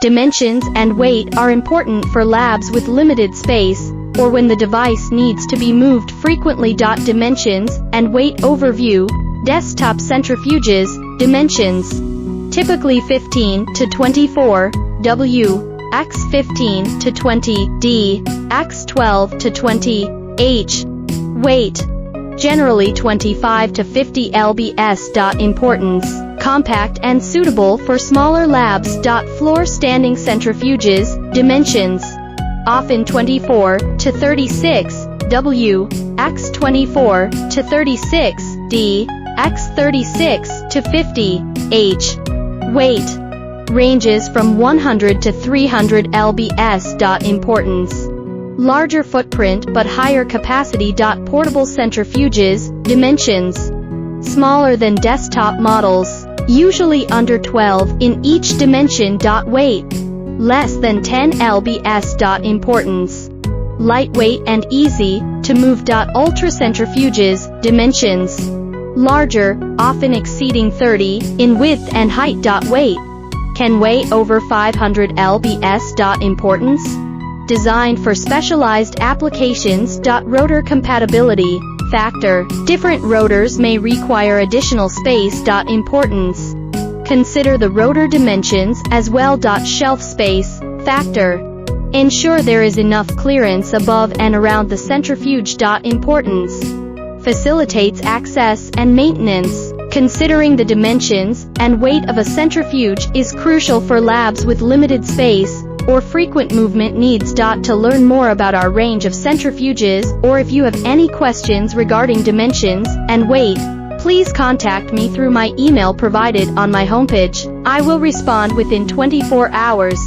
Dimensions and weight are important for labs with limited space, or when the device needs to be moved frequently. Dimensions and weight overview. Desktop centrifuges. Dimensions: typically 15 to 24 W, x 15 to 20 D, x 12 to 20 H. Weight: generally 25 to 50 lbs. Importance: compact and suitable for smaller labs. Floor standing centrifuges. Dimensions: often 24 to 36 W, x 24 to 36 D, x 36 to 50 H. Weight: ranges from 100 to 300 lbs. Importance: larger footprint but higher capacity. Portable centrifuges. Dimensions: smaller than desktop models, usually under 12 in each dimension. Weight: less than 10 lbs. Importance: lightweight and easy to move. Ultra centrifuges. Dimensions: larger, often exceeding 30 in width and height. Weight: can weigh over 500 lbs. Importance: designed for specialized applications. Rotor compatibility factor: different rotors may require additional space. Importance: consider the rotor dimensions as well. Shelf space factor: ensure there is enough clearance above and around the centrifuge. Importance: facilitates access and maintenance. Considering the dimensions and weight of a centrifuge is crucial for labs with limited space or frequent movement needs. To learn more about our range of centrifuges, or if you have any questions regarding dimensions and weight, please contact me through my email provided on my homepage. I will respond within 24 hours.